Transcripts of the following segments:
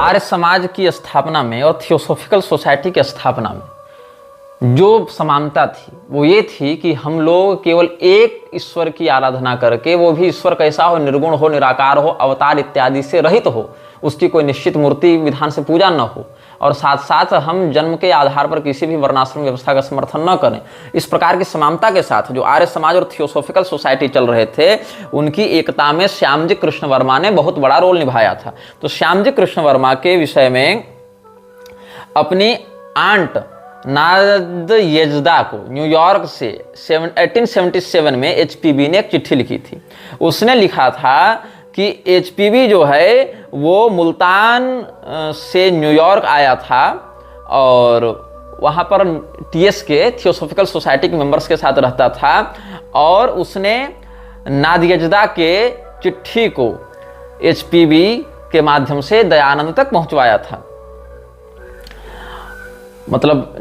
आर्य समाज की स्थापना में और थियोसॉफिकल सोसाइटी की स्थापना में जो समानता थी वो ये थी कि हम लोग केवल एक ईश्वर की आराधना करके, वो भी ईश्वर कैसा हो, निर्गुण हो, निराकार हो, अवतार इत्यादि से रहित हो, उसकी कोई निश्चित मूर्ति विधान से पूजा न हो, और साथ साथ हम जन्म के आधार पर किसी भी वर्णाश्रम व्यवस्था का समर्थन न करें। इस प्रकार की समानता के साथ जो आर्य समाज और थियोसॉफिकल सोसाइटी चल रहे थे, उनकी एकता में श्यामजी कृष्ण वर्मा ने बहुत बड़ा रोल निभाया था। तो श्यामजी कृष्ण वर्मा के विषय में अपनी आंट नादयेजदा को न्यूयॉर्क से 1877 में एचपीबी ने एक चिट्ठी लिखी थी। उसने लिखा था कि एचपीबी जो है वो मुल्तान से न्यूयॉर्क आया था और वहाँ पर टीएस के थियोसॉफिकल सोसाइटी के मेंबर्स के साथ रहता था, और उसने नादियजदा के चिट्ठी को एचपीबी के माध्यम से दयानंद तक पहुँचवाया था। मतलब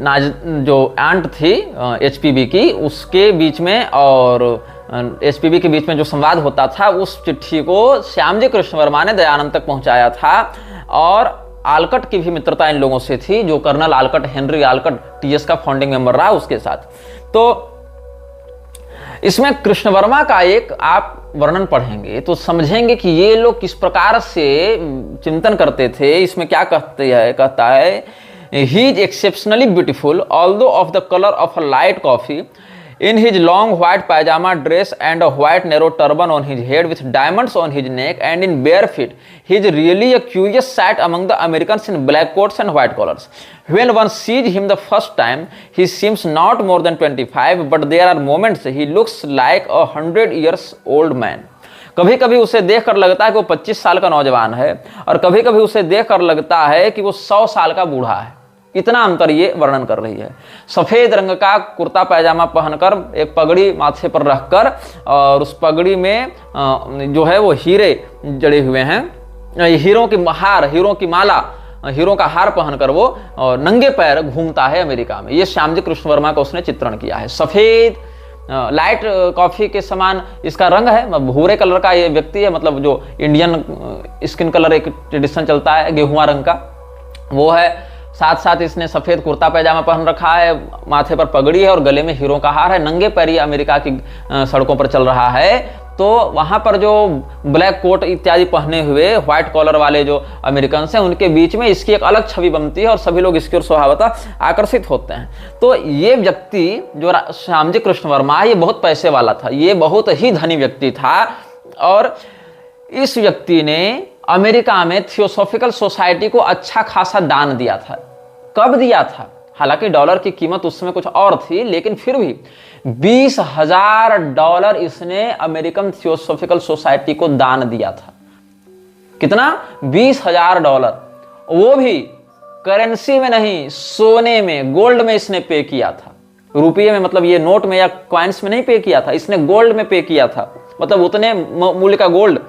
जो आंट थी एचपीबी की, उसके बीच में और एचपीबी के बीच में जो संवाद होता था, उस चिट्ठी को श्यामजी कृष्ण वर्मा ने दयानंद तक पहुंचाया था। और आलकट की भी मित्रता इन लोगों से थी, जो कर्नल आलकट, हेनरी आलकट टीएस का फाउंडिंग मेंबर रहा उसके साथ। तो इसमें कृष्ण वर्मा का एक आप वर्णन पढ़ेंगे तो समझेंगे कि ये लोग किस प्रकार से चिंतन करते थे। इसमें क्या कहता है He is exceptionally beautiful, although of the color of a light coffee, in his long white pajama dress and a white narrow turban on his head with diamonds on his neck and in bare feet. He is really a curious sight among the Americans in black coats and white collars. When one sees him the first time, he seems not more than 25, but there are moments he looks like 100 years old man. कभी कभी उसे देखकर लगता है कि वो 25 साल का नौजवान है, और कभी कभी उसे देखकर लगता है कि वो 100 साल का बूढ़ा है। इतना अंतर ये वर्णन कर रही है। सफेद रंग का कुर्ता पैजामा पहनकर, एक पगड़ी माथे पर रखकर, और उस पगड़ी में जो है वो हीरे जड़े हुए हैं, हीरों की हार, हीरों की माला, हीरों का हार पहनकर वो नंगे पैर घूमता है अमेरिका में। ये श्यामजी कृष्ण वर्मा का उसने चित्रण किया है। सफेद लाइट कॉफी के समान इसका रंग है, भूरे कलर का ये व्यक्ति है, मतलब जो इंडियन स्किन कलर एक ट्रेडिशन चलता है गेहुआ रंग का, वो है। साथ साथ इसने सफेद कुर्ता पैजामा पहन रखा है, माथे पर पगड़ी है और गले में हीरों का हार है, नंगे पैरी अमेरिका की सड़कों पर चल रहा है। तो वहाँ पर जो ब्लैक कोट इत्यादि पहने हुए व्हाइट कॉलर वाले जो अमेरिकन हैं, उनके बीच में इसकी एक अलग छवि बनती है और सभी लोग इसकी ओर स्वभावतः आकर्षित होते हैं। तो ये व्यक्ति जो श्यामजी कृष्ण वर्मा, ये बहुत पैसे वाला था, ये बहुत ही धनी व्यक्ति था, और इस व्यक्ति ने अमेरिका में थियोसॉफिकल सोसाइटी को अच्छा खासा दान दिया था। कब दिया था? हालांकि डॉलर की कीमत उस समय कुछ और थी, लेकिन फिर भी $20,000 इसने अमेरिकन थियोसॉफिकल सोसाइटी को दान दिया था। कितना? $20,000। वो भी करेंसी में नहीं, सोने में, गोल्ड में इसने पे किया था। रुपये में, मतलब ये नोट में या कॉइन्स में नहीं पे किया था, इसने गोल्ड में पे किया था, मतलब उतने मूल्य का gold.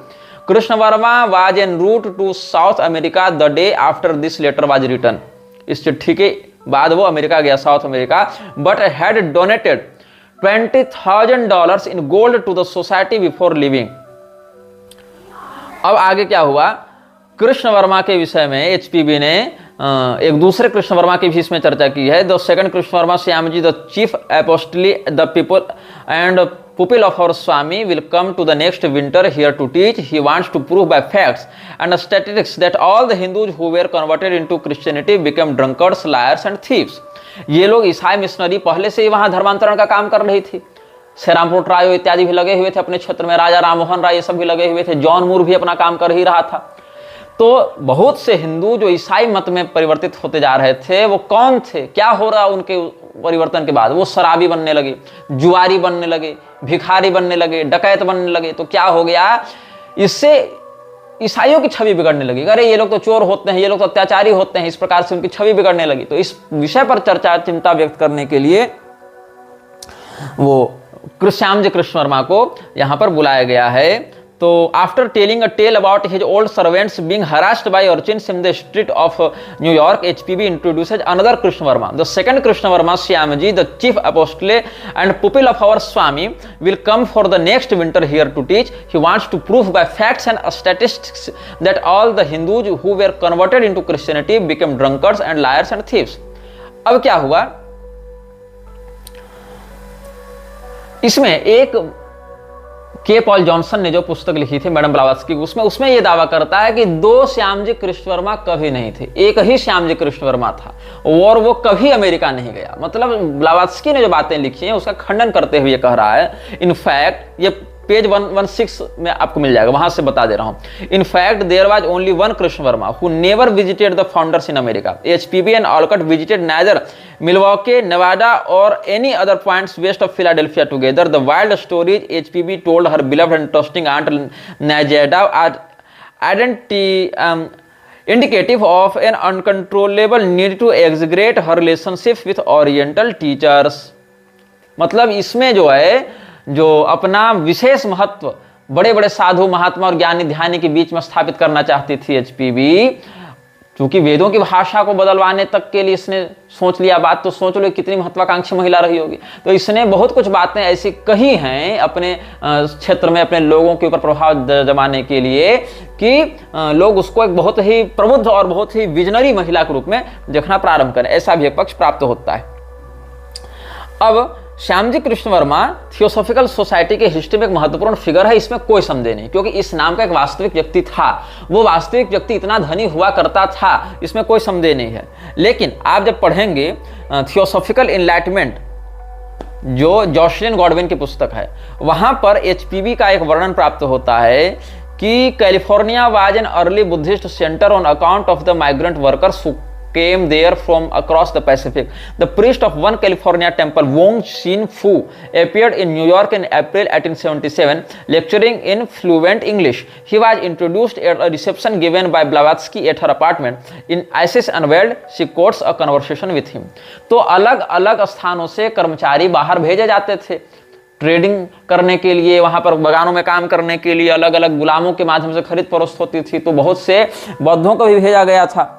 Krishna Varma was en route to South America the day after this letter was written. इस चिट्ठी के बाद वो अमेरिका गया, South America, but had donated $20,000 in gold to the society before living. अब आगे क्या हुआ? कृष्ण वर्मा के विषय में एचपीबी ने एक दूसरे कृष्ण वर्मा की भी इसमें चर्चा की है। The second Krishna Varma, Shyamji the chief apostle the people and pupil of our Swami will come to the next winter here to teach. He wants to prove by facts and statistics that all the Hindus who were converted into Christianity became drunkards, liars and thieves. ये लोग ईसाई missionary पहले से ही वहाँ धर्मांतरण का काम कर रही थी। श्रीरामपुर ट्रायो इत्यादि भी लगे हुए थे अपने क्षेत्र में, राजा राममोहन राय ये सब भी लगे हुए थे, जॉन मूर भी अपना काम कर ही रहा था। तो बहुत से हिंदू जो ईसाई मत में परिवर्तित होते जा रहे थे, वो कौन थे, क्या हो रहा उनके परिवर्तन के बाद? वो शराबी बनने लगे, जुआरी बनने लगे, भिखारी बनने लगे, डकैत बनने लगे। तो क्या हो गया? इससे ईसाइयों की छवि बिगड़ने लगी। अरे ये लोग तो चोर होते हैं, ये लोग तो अत्याचारी होते हैं, इस प्रकार से उनकी छवि बिगड़ने लगी। तो इस विषय पर चर्चा, चिंता व्यक्त करने के लिए वो श्यामजी कृष्ण वर्मा को यहाँ पर बुलाया गया है। तो after telling a tale about his old servants being harassed by urchins in the street of New York, HPB introduces another Krishna Varma, the second Krishna Varma, Shyamji the chief apostle and pupil of our Swami will come for the next winter here to teach. He wants to prove by facts and statistics that all the Hindus who were converted into Christianity became drunkards and liars and thieves. अब क्या हुआ, इसमें एक के Paul Johnson ने जो पुस्तक लिखी थी मैडम ब्लावत्स्की, उसमें यह दावा करता है कि दो श्यामजी कृष्ण वर्मा कभी नहीं थे, एक ही श्यामजी कृष्ण वर्मा था और वो कभी अमेरिका नहीं गया. मतलब ब्लावत्स्की ने जो बातें लिखी हैं उसका खंडन करते हुए कह रहा है, इनफैक्ट ये पेज 116 में आपको मिल जाएगा, वहां से बता दे रहा हूं. In fact there was only one Krishna Varma who never visited the founders in America. HPB and Olcott visited neither Milwaukee, Nevada और any other points west of Philadelphia together. The wild stories HPB told her beloved and trusting aunt Nadezhda indicative of an uncontrollable need to exaggerate her relationship with oriental teachers. मतलब इसमें जो है, जो अपना विशेष महत्व बड़े बड़े साधु महात्मा और ज्ञानी ध्यानी के बीच में स्थापित करना चाहती थी एचपीबी, क्योंकि वेदों की भाषा को बदलवाने तक के लिए इसने सोच लिया बात, तो सोच लो कितनी महत्वाकांक्षी महिला रही होगी. तो इसने बहुत कुछ बातें ऐसी कही हैं अपने क्षेत्र में अपने लोगों के ऊपर प्रभाव जमाने के लिए कि लोग उसको एक बहुत ही प्रबुद्ध और बहुत ही विजनरी महिला के रूप में देखना प्रारंभ करें, ऐसा भी एक पक्ष प्राप्त होता है. अब श्यामजी कृष्ण वर्मा थियोसॉफिकल सोसाइटी के हिस्ट्री में एक महत्वपूर्ण फिगर है, इसमें कोई संदेह नहीं, क्योंकि इस नाम का एक वास्तविक व्यक्ति था. वो वास्तविक व्यक्ति इतना धनी हुआ करता था, इसमें कोई संदेह नहीं है. लेकिन आप जब पढ़ेंगे थियोसॉफिकल इनलाइटमेंट, जो जॉशलिन गॉडविन की पुस्तक है, वहां पर एचपीबी का एक वर्णन प्राप्त होता है कि California was an early Buddhist centre on account of the migrant workers came there from across the Pacific. The priest of one California temple, Wong Shin Fu, appeared in New York in April 1877, lecturing in fluent English. He was introduced at a reception given by Blavatsky at her apartment. In Isis Unveiled, she quotes a conversation with him. तो अलग अलग स्थानों से कर्मचारी बाहर भेजे जाते थे ट्रेडिंग करने के लिए, वहां पर बगानों में काम करने के लिए अलग अलग गुलामों के माध्यम से खरीद फरोख्त होती थी. तो बहुत से बौद्धों को भी भेजा गया था.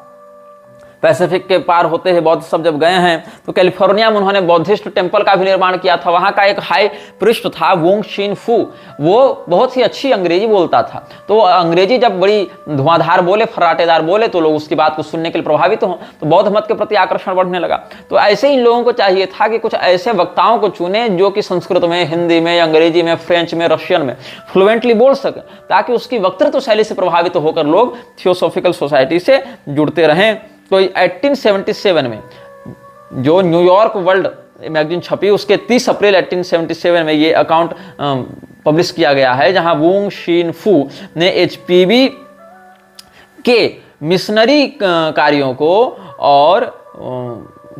पैसिफिक के पार होते हैं बौद्ध सब जब गए हैं, तो कैलिफोर्निया में उन्होंने बौद्धिस्ट टेम्पल का भी निर्माण किया था. वहां का एक हाई प्रिस्ट था वोंग शिन फू, वो बहुत ही अच्छी अंग्रेजी बोलता था. तो अंग्रेजी जब बड़ी धुआंधार बोले, फर्राटेदार बोले, तो लोग उसकी बात को सुनने के लिए प्रभावित हों, तो बौद्ध मत के प्रति आकर्षण बढ़ने लगा. तो ऐसे इन लोगों को चाहिए था कि कुछ ऐसे वक्ताओं को चुने जो कि संस्कृत में, हिंदी में, अंग्रेजी में, फ्रेंच में, रशियन में फ्लुएंटली बोल सके, ताकि उसकी वक्तृत्व शैली से प्रभावित होकर लोग थियोसॉफिकल सोसाइटी से जुड़ते रहें. तो 1877 में जो न्यूयॉर्क वर्ल्ड मैगजीन छपी, उसके 30 अप्रैल 1877 में ये अकाउंट पब्लिश किया गया है, जहां वोंग शिन फू ने एचपीबी के मिशनरी कार्यों को और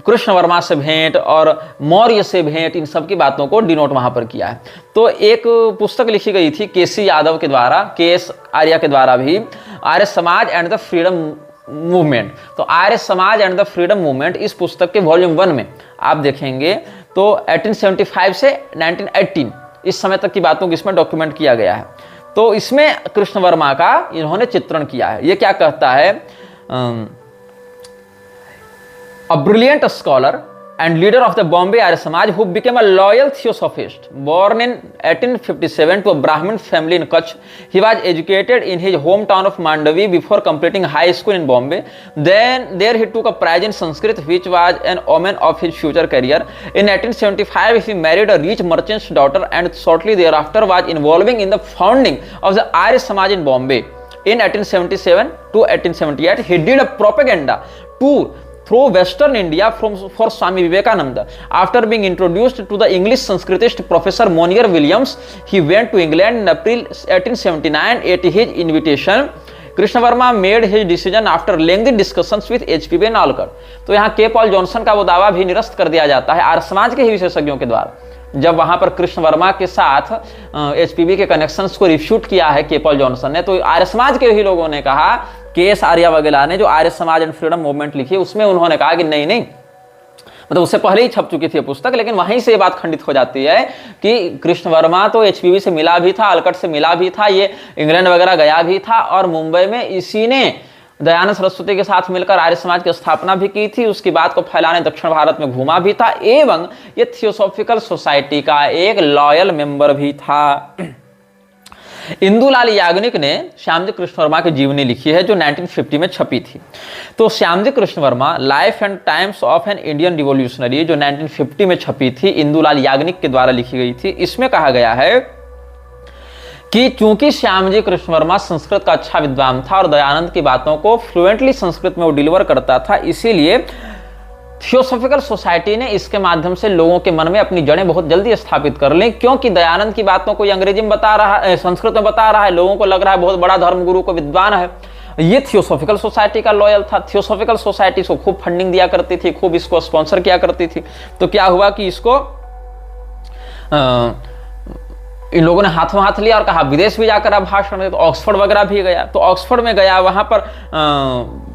कृष्ण वर्मा से भेंट और मौर्य से भेंट, इन सब की बातों को डिनोट वहां पर किया है. तो एक पुस्तक लिखी गई थी केसी यादव के द्वारा, केएस आर्या के द्वारा भी, Arya Samaj and the freedom movement. तो Arya Samaj and the freedom movement, इस पुस्तक के वॉल्यूम 1 में आप देखेंगे तो 1875 से 1918 इस समय तक की बातों को इसमें डॉक्यूमेंट किया गया है. तो इसमें कृष्ण वर्मा का इन्होंने चित्रण किया है. ये क्या कहता है, a brilliant scholar and leader of the Bombay Arya Samaj who became a loyal theosophist. Born in 1857 to a Brahmin family in Kutch, he was educated in his hometown of Mandavi before completing high school in Bombay. Then there he took a prize in Sanskrit, which was an omen of his future career. In 1875 he married a rich merchant's daughter and shortly thereafter was involving in the founding of the Arya Samaj in Bombay. In 1877 to 1878 he did a propaganda tour through Western India for Swami Vivekananda. After being introduced to the English Sanskritist Professor Monier Williams, he went to England in April 1879 at his invitation. Krishna Verma made his decision after lengthy discussions with HPB and Alcott. तो यहाँ के Paul Johnson का वो दावा भी निरस्त कर दिया जाता है आर्य समाज के ही विशेषज्ञों के द्वारा, जब वहां पर कृष्ण वर्मा के साथ एचपीबी के कनेक्शंस को रिफ्यूट किया है के पॉल जॉनसन ने, तो आर्य समाज के ही लोगों ने कहा, केएस आर्या वगैरह ने जो Arya Samaj and freedom movement लिखी, उसमें उन्होंने कहा कि नहीं, मतलब उससे पहले ही छप चुकी थी पुस्तक, लेकिन वहीं से ये बात खंडित हो जाती है कि कृष्ण वर्मा तो एचपीवी से मिला भी था, अलकट से मिला भी था, ये इंग्लैंड वगैरह गया भी था और मुंबई में इसी ने दयानंद सरस्वती के साथ मिलकर आर्य समाज की स्थापना भी की थी, उसकी बात को फैलाने दक्षिण भारत में घूमा भी था एवं ये थियोसॉफिकल सोसाइटी का एक लॉयल मेंबर भी था। इंदुलाल याग्निक ने श्यामजी कृष्ण वर्मा की जीवनी लिखी है जो 1950 में छपी थी। तो Shyamji Krishna Verma life and times of an Indian revolutionary जो 1950 में छपी थी, इंदुलाल याग्निक के द्वारा लिखी गई थी। इसमें कहा गया है कि चूंकि श्यामजी कृष्ण वर्मा संस्कृत का अच्छा विद्वान था और दयानंद की बातों को फ्लुएंटली संस्कृत में वो डिलीवर करता था, इसीलिए थियोसॉफिकल सोसाइटी ने इसके माध्यम से लोगों के मन में अपनी जड़ें बहुत जल्दी स्थापित कर ली, क्योंकि दयानंद की बातों को अंग्रेजी में बता रहा है, संस्कृत में बता रहा है, लोगों को लग रहा है बहुत बड़ा धर्मगुरु को विद्वान है। ये थियोसॉफिकल सोसाइटी का लॉयल था। थियोसॉफिकल सोसाइटी इसको खूब फंडिंग दिया करती थी, खूब इसको स्पॉन्सर किया करती थी। तो क्या हुआ कि इसको इन लोगों ने हाथों हाथ लिया और कहा विदेश भी जाकर आप भाषण दे। तो ऑक्सफोर्ड वगैरह भी गया, तो ऑक्सफोर्ड में गया, वहां पर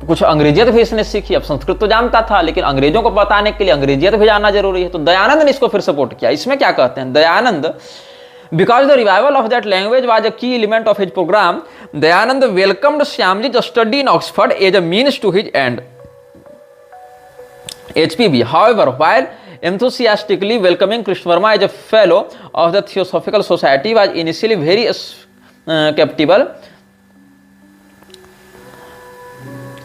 कुछ अंग्रेजियत भी इसने सीखी। अब संस्कृत तो जानता था, लेकिन अंग्रेजों को बताने के लिए अंग्रेजियत भी जानना जरूरी है। तो दयानंद ने इसको फिर सपोर्ट किया। इसमें क्या कहते हैं Dayanand, because the revival of that language was a key element of his program, Dayanand welcomed Shyamji's study in Oxford as a means to his end. HPB, however, while enthusiastically welcoming Krishna Verma as a fellow of the Theosophical Society, was initially very skeptical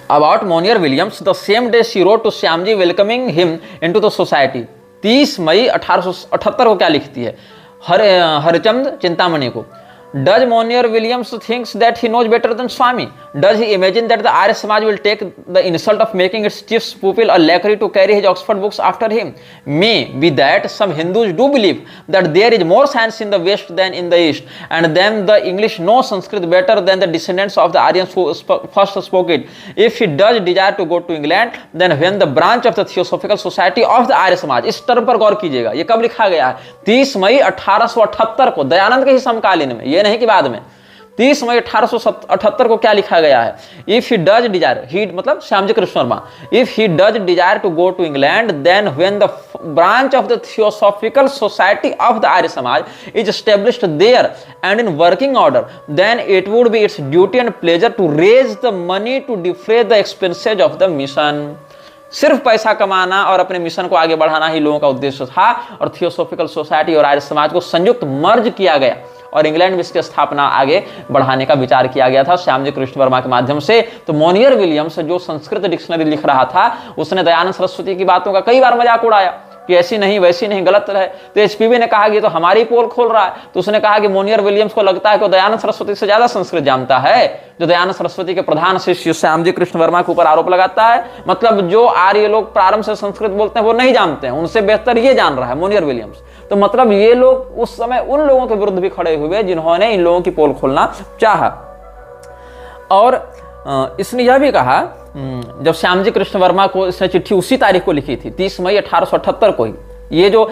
about Monier Williams. The same day she wrote to Shyamji welcoming him into the society. 30 मई 1878 को क्या लिखती है हरचंद चिंतामणि को, Does Monier Williams thinks that he knows better than Swami? Does he imagine that the Arya Samaj will take the insult of making its chief pupil a lackey to carry his Oxford books after him? May be that some Hindus do believe that there is more science in the West than in the East, and then the English know Sanskrit better than the descendants of the Aryans who first spoke it. If he does desire to go to England, then when the branch of the Theosophical Society of the Arya Samaj, इस term पर गौर कीजिएगा, ये कब लिखा गया है? 30 मई 1878 को, दयानंद के ही समकालीन में, ये नहीं कि बाद में। 30 मई 1878 को क्या लिखा गया है? If he does desire, he मतलब Shyamji Krishna Varma, if he does desire to go to England, then when the branch of the Theosophical Society of the Arya Samaj is established there and in working order, then it would be its duty and pleasure to raise the money to defray the expenses of the mission. सिर्फ पैसा कमाना और अपने mission को आगे बढ़ाना ही लोगों का उद्देश्य था, और थियोसॉफिकल सोसाइटी और आर्य समाज को संयुक्त मर्ज किया गया और इंग्लैंड में इसकी स्थापना आगे बढ़ाने का विचार किया गया था श्यामजी कृष्ण वर्मा के माध्यम से। तो मोनियर विलियम्स जो संस्कृत डिक्शनरी लिख रहा था, उसने दयानंद सरस्वती की बातों का कई बार मजाक उड़ाया कि ऐसी नहीं वैसी नहीं, गलत है। तो एचपीवी ने कहा कि तो हमारी पोल खोल रहा है। तो उसने कहा कि मोनियर विलियम्स को लगता है कि दयानंद सरस्वती से ज्यादा संस्कृत जानता है, जो दयानंद सरस्वती के प्रधान शिष्य श्यामजी कृष्ण वर्मा के ऊपर आरोप लगाता है। मतलब जो आर्य लोग प्रारंभ से संस्कृत बोलते हैं वो नहीं जानते हैं, उनसे बेहतर ये जान रहा है मोनियर विलियम्स। तो मतलब ये लोग उस समय उन लोगों के विरुद्ध भी खड़े हुए जिन्होंने इन लोगों की पोल खोलना चाहा। और इसने यह भी कहा, जब श्यामजी कृष्ण वर्मा को इसने चिट्ठी उसी तारीख को लिखी थी, 30 मई 1878 को ही, ये जो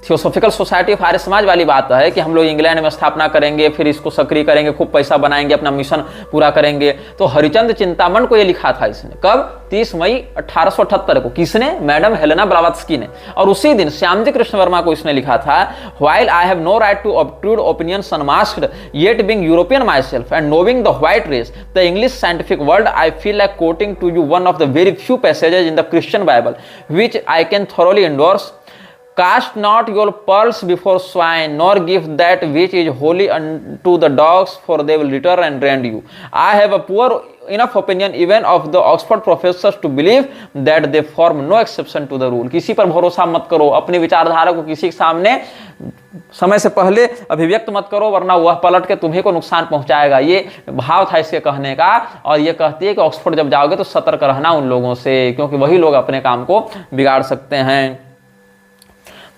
theosophical society of Arya Samaj वाली बात है कि हम लोग इंग्लैंड में स्थापना करेंगे, फिर इसको सक्रिय करेंगे, खूब पैसा बनाएंगे, अपना मिशन पूरा करेंगे, तो हरिचंद चिंतामण को ये लिखा था इसने। कब? 30 मई 1878 को। किसने? मैडम हेलेना ब्लावत्स्की ने। और उसी दिन श्यामजी कृष्ण वर्मा को इसने लिखा था, while I have no right to obtrude opinions unmasked, yet being European myself and knowing the white race, the English scientific world, I feel like quoting to you one of the very few passages in the Christian Bible, which I can thoroughly endorse. Cast not your pearls before swine, nor give that which is holy unto the dogs, for they will return and rend you. I have a poor enough opinion even of the Oxford professors to believe that they form no exception to the rule. किसी पर भरोसा मत करो, अपनी विचारधारा को किसी के सामने समय से पहले अभिव्यक्त मत करो, वरना वह पलट के तुम्ही को नुकसान पहुंचाएगा। ये भाव था इसके कहने का। और ये कहती है कि ऑक्सफोर्ड जब जाओगे तो सतर्क रहना उन लोगों से, क्योंकि वही लोग अपने काम को बिगाड़ सकते हैं।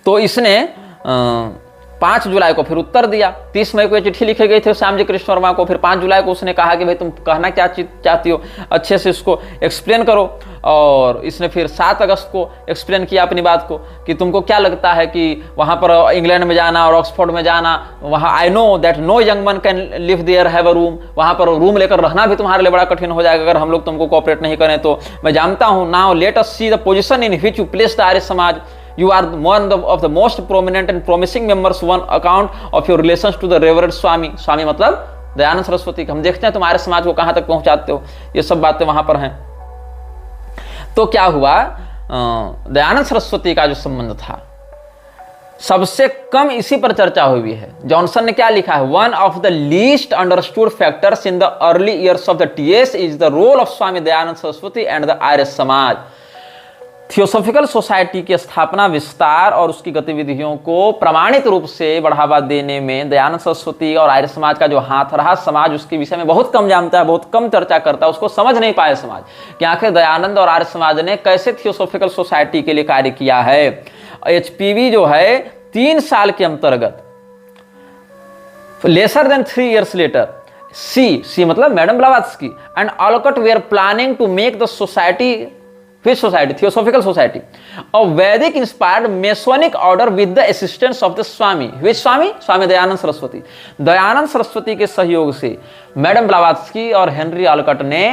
तो इसने 5 जुलाई को फिर उत्तर दिया। 30 मई को चिट्ठी लिखी गई थी श्यामजी कृष्ण वर्मा को, फिर 5 जुलाई को उसने कहा कि भाई तुम कहना क्या चाहती हो, अच्छे से इसको एक्सप्लेन करो। और इसने फिर 7 अगस्त को एक्सप्लेन किया अपनी बात को कि तुमको क्या लगता है कि वहाँ पर इंग्लैंड में जाना और ऑक्सफोर्ड में जाना, वहाँ I know that no young man can live there have a room, वहाँ पर रूम लेकर रहना भी तुम्हारे लिए बड़ा कठिन हो जाएगा अगर हम लोग तुमको कोऑपरेट नहीं करें तो। मैं जानता हूँ, now let us see the position in which you place the Arya Samaj, you are one of the most prominent and promising members, one account of your relations to the reverend Swami, स्वामी मतलब दयानंद सरस्वती। हम देखते हैं तुम्हारे समाज को कहां तक पहुंचाते हो, ये सब बातें वहां पर हैं। तो क्या हुआ, दयानंद सरस्वती का जो संबंध था सबसे कम इसी पर चर्चा हुई है। जॉनसन ने क्या लिखा है, one of the least understood factors in the early years of the TS is the role of Swami Dayanand Saraswati and the Arya Samaj. Theosophical society की स्थापना, विस्तार और उसकी गतिविधियों को प्रमाणित रूप से बढ़ावा देने में दयानंद सरस्वती और आर्य समाज का जो हाथ रहा। समाज उसके विषय में बहुत कम जानता है, बहुत कम चर्चा करता है, उसको समझ नहीं पाए समाज कि आखिर दयानंद और आर्य समाज ने कैसे थियोसॉफिकल सोसाइटी के लिए कार्य किया है। एचपीवी जो है 3 साल के अंतर्गत, lesser than 3 years later, see मतलब madam Blavatsky and Olcott they are planning to make the society, which society? Theosophical society, a Vedic inspired Masonic order with the assistance of the Swami. Which Swami? स्वामी दयानंद सरस्वती। दयानंद सरस्वती के सहयोग से madam Blavatsky और Henry ऑलकट ने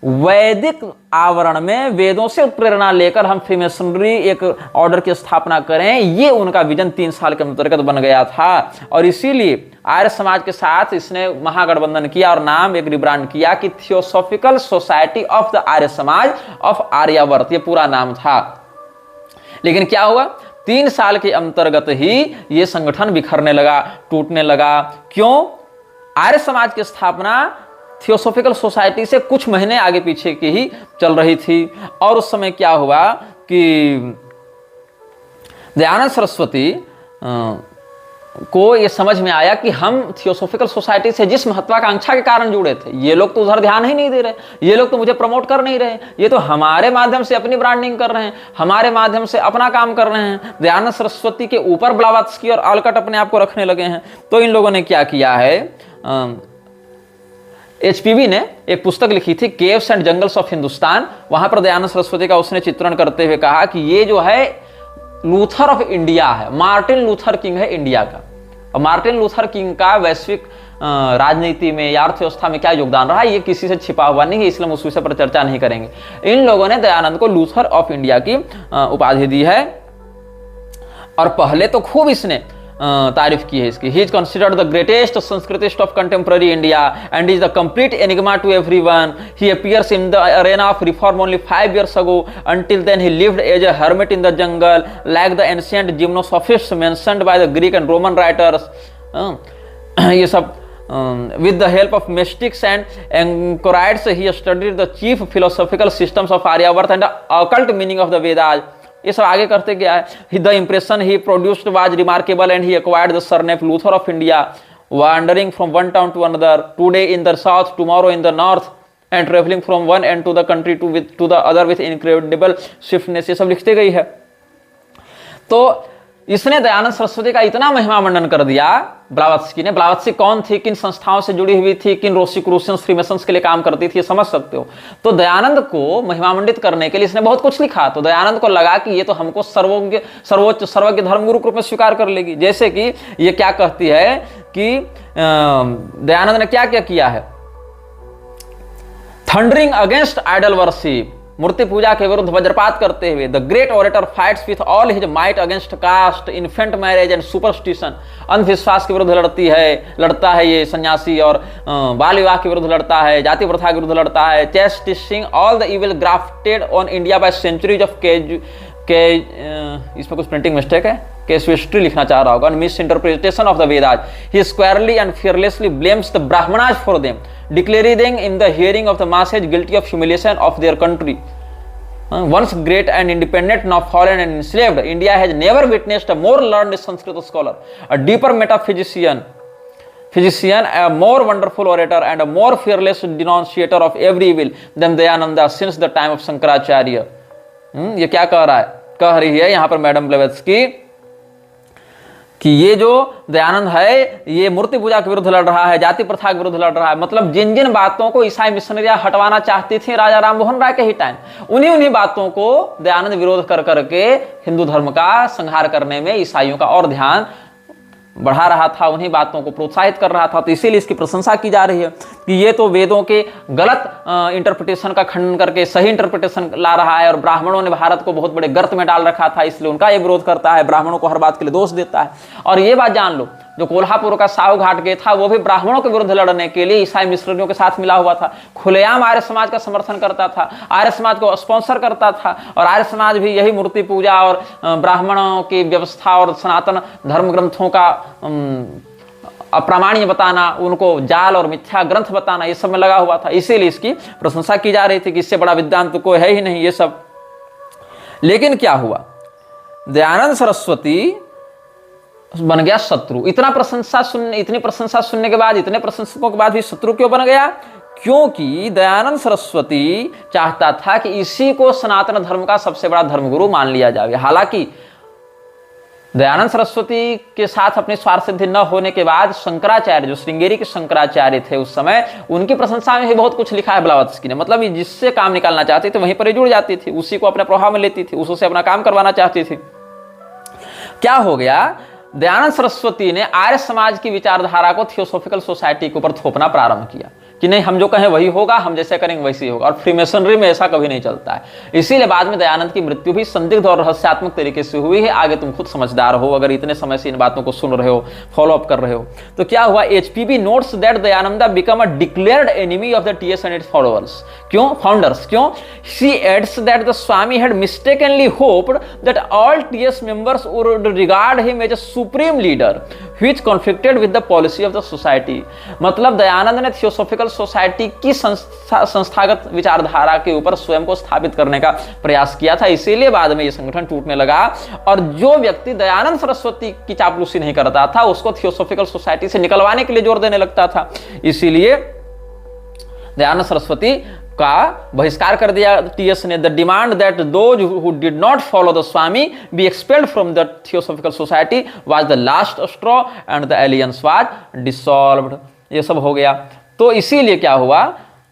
वैदिक आवरण में वेदों से प्रेरणा लेकर हम फ्रीमेसनरी एक ऑर्डर की स्थापना करें, ये उनका विजन 3 साल के अंतर्गत बन गया था। और इसीलिए आर्य समाज के साथ इसने महागठबंधन किया और नाम एक रिब्रांड किया कि theosophical society of the Arya समाज ऑफ आर्यावर्त, ये पूरा नाम था। लेकिन क्या हुआ, 3 साल के अंतर्गत ही ये संगठन बिखरने लगा, टूटने लगा। क्यों? आर्य समाज की स्थापना थियोसॉफिकल सोसाइटी से कुछ महीने आगे पीछे की ही चल रही थी। और उस समय क्या हुआ कि दयानंद सरस्वती को यह समझ में आया कि हम थियोसॉफिकल सोसाइटी से जिस महत्वाकांक्षा के कारण जुड़े थे, ये लोग तो उधर ध्यान ही नहीं दे रहे, ये लोग तो मुझे प्रमोट कर नहीं रहे, ये तो हमारे माध्यम से अपनी ब्रांडिंग कर रहे हैं, हमारे माध्यम से अपना काम कर रहे हैं। दयानंद सरस्वती के ऊपर ब्लावात्स्की और ऑलकट अपने आप को रखने लगे हैं। तो इन लोगों ने क्या किया है, एचपीवी ने एक पुस्तक लिखी थी, caves and jungles of Hindustan. वहां पर दयानंद सरस्वती का उसने चित्रण करते हुए कहा कि ये जो है लूथर ऑफ इंडिया है, मार्टिन लूथर किंग है इंडिया का। और मार्टिन लूथर किंग का वैश्विक राजनीति में या अर्थव्यवस्था में क्या योगदान रहा, ये किसी से छिपा हुआ नहीं है, इसलिए हम उस विषय पर चर्चा नहीं करेंगे। इन लोगों ने दयानंद को लूथर ऑफ इंडिया की उपाधि दी है। और पहले तो खूब इसने तारीफ की है इसकी। He is considered the greatest Sanskritist of contemporary India and is the complete enigma to everyone. He appears in the arena of reform only 5 years ago. Until then he lived as a hermit in the jungle like the ancient gymnosophists mentioned by the Greek and Roman writers. ये सब with the help of mystics and anchorites he studied the chief philosophical systems of Aryavarta and the occult meaning of the Vedas. ये सब आगे करते गया है। The impression he produced was remarkable and he acquired the surname Luther of India, wandering from one town to another, today in the south, tomorrow in the north and travelling from one end to the country to the other with incredible swiftness. ये सब लिखते गई है। तो इसने दयानंद सरस्वती का इतना महिमा मंडन कर दिया ब्लावात्स्की ने। ब्लावात्स्की कौन थी, किन संस्थाओं से जुड़ी हुई थी, किन रोसीक्रूशंस फ्रीमेसन्स के लिए काम करती थी, ये समझ सकते हो। तो दयानंद को महिमामंडित करने के लिए इसने बहुत कुछ लिखा। तो दयानंद को लगा कि ये तो हमको सर्वोच्च सर्वज्ञ धर्मगुरु के रूप में स्वीकार कर लेगी। जैसे कि ये क्या कहती है कि दयानंद ने क्या क्या किया है, थंडरिंग अगेंस्ट आइडल वर्शिप, मूर्ति पूजा के विरुद्ध वज्रपात करते हुए। The great orator fights with all his might against caste, infant marriage and superstition. अंधविश्वास के विरुद्ध लड़ता है ये सन्यासी, और बाल विवाह के विरुद्ध लड़ता है, जाति प्रथा के विरुद्ध लड़ता है। Chastising all the evil grafted on India by centuries of इसमें कुछ प्रिंटिंग मिस्टेक है, कैजुइस्ट्री लिखना चाह रहा होगा, miss interpretation of the Vedas. He स्क्वायरली and fearlessly blames the Brahmanas for them, declaring them in the hearing of the masses guilty of humiliation of their country. Once great and independent, now fallen and enslaved, India has never witnessed a more learned Sanskrit scholar, a deeper metaphysician, a more wonderful orator, and a more fearless denunciator of every evil than Dayananda since the time of कि ये जो दयानंद है ये मूर्ति पूजा के विरुद्ध लड़ रहा है, जाति प्रथा के विरुद्ध लड़ रहा है। मतलब जिन जिन बातों को ईसाई मिशनरियां हटवाना चाहती थी राजा राम मोहन राय के ही टाइम, उन्हीं बातों को दयानंद विरोध कर करके हिंदू धर्म का संहार करने में ईसाइयों का और ध्यान बढ़ा रहा था, उन्हीं बातों को प्रोत्साहित कर रहा था। तो इसीलिए इसकी प्रशंसा की जा रही है कि ये तो वेदों के गलत इंटरप्रिटेशन का खंडन करके सही इंटरप्रिटेशन ला रहा है, और ब्राह्मणों ने भारत को बहुत बड़े गर्त में डाल रखा था, इसलिए उनका ये विरोध करता है, ब्राह्मणों को हर बात के लिए दोष देता है। और ये बात जान लो, जो कोल्हापुर का साहू घाट गए था वो भी ब्राह्मणों के विरुद्ध लड़ने के लिए ईसाई मिशनरियों के साथ मिला हुआ था, खुलेआम आर्य समाज का समर्थन करता था, आर्य समाज को स्पॉन्सर करता था, और आर्य समाज भी यही मूर्ति पूजा और ब्राह्मणों की व्यवस्था और सनातन धर्म ग्रंथों का अप्रामाण्य बताना, उनको जाल और मिथ्या ग्रंथ बताना, ये सब में लगा हुआ था। इसीलिए इसकी प्रशंसा की जा रही थी कि इससे बड़ा विद्वान तो कोई है ही नहीं ये सब। लेकिन क्या हुआ, दयानंद सरस्वती बन गया शत्रु। इतनी प्रशंसा सुनने के बाद, इतने प्रशंसकों के बाद भी शत्रु क्यों बन गया? क्योंकि दयानंद सरस्वती चाहता था कि इसी को सनातन धर्म का सबसे बड़ा धर्मगुरु मान लिया जाए। हालांकि दयानंद सरस्वती के साथ अपनी स्वार्थ सिद्धि न होने के बाद शंकराचार्य, जो श्रृंगेरी के शंकराचार्य थे उस समय, उनकी प्रशंसा में भी बहुत कुछ लिखा है ब्लावत्स्की ने। मतलब जिससे काम निकालना चाहती थी वहीं पर ही जुड़ जाती थी, उसी को अपने प्रभाव में लेती थी, उससे अपना काम करवाना चाहती थी। क्या हो गया, दयानंद सरस्वती ने आर्य समाज की विचारधारा को थियोसॉफिकल सोसाइटी के ऊपर थोपना प्रारंभ किया कि नहीं, हम जो कहें वही होगा, हम जैसे करेंगे वैसे ही होगा। और फ्रीमेसनरी में ऐसा कभी नहीं चलता है। इसीलिए बाद में दयानंद की मृत्यु भी संदिग्ध और रहस्यात्मक तरीके से हुई है। आगे तुम खुद समझदार हो, अगर इतने समय से इन बातों को सुन रहे हो, फॉलो अप कर रहे हो। तो क्या हुआ, HPB notes that Dayananda become a declared enemy of the TS and its followers. क्यों? फाउंडर्स। क्यों? She adds that the Swami had mistakenly hoped that all TS members would regard him as a supreme leader which conflicted with the policy of the society. मतलब दयानंद ने theosophical society की संस्थागत विचारधारा के ऊपर स्वयं को स्थापित करने का प्रयास किया था। इसीलिए बाद में यह संगठन टूटने लगा, और जो व्यक्ति दयानंद सरस्वती की चापलूसी नहीं करता था उसको थियोसॉफिकल सोसाइटी से निकलवाने के लिए जोर देने लगता था। इसीलिए दयानंद सरस्वती का बहिष्कार कर दिया TS ने। The demand that those who did not follow the Swami be expelled from the Theosophical Society was the last straw and the alliance was dissolved. ये सब हो गया। तो इसीलिए क्या हुआ,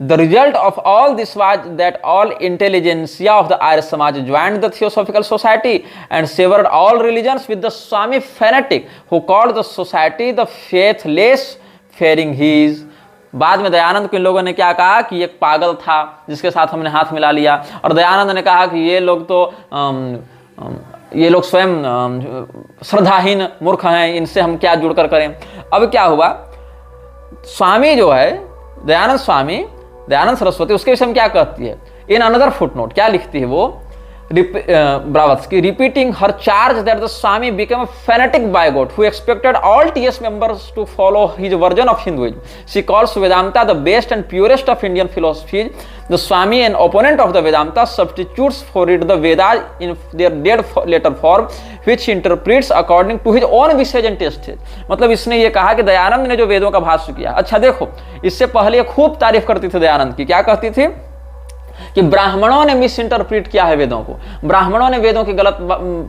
the result of all this was that all intelligentsia of the Arya Samaj joined the Theosophical Society and severed all religions with the Swami fanatic who called the society the faithless fairing his. बाद में दयानंद को इन लोगों ने क्या कहा कि एक पागल था जिसके साथ हमने हाथ मिला लिया, और दयानंद ने कहा कि ये लोग तो ये लोग स्वयं श्रद्धाहीन मूर्ख हैं, इनसे हम क्या जुड़कर करें। अब क्या हुआ, स्वामी जो है दयानंद स्वामी, दयानंद सरस्वती, उसके विषय में क्या कहती है, इन अनदर फुटनोट क्या लिखती है वो, Blavatsky repeating her charge that the Swami became a fanatic bigot who expected all TS members to follow his version of Hinduism. She calls Vedanta the best and purest of Indian philosophies. The Swami, an opponent of the Vedanta, substitutes for it the Vedas in their dead letter form, which he interprets according to his own wishes and tastes. मतलब इसने ये कहा कि दयानंद ने जो वेदों का भाष्य किया, अच्छा देखो, इससे पहले खूब तारीफ करती थी दयानंद की। क्या कहती थी कि ब्राह्मणों ने मिस इंटरप्रीट किया है वेदों को, ब्राह्मणों ने वेदों की गलत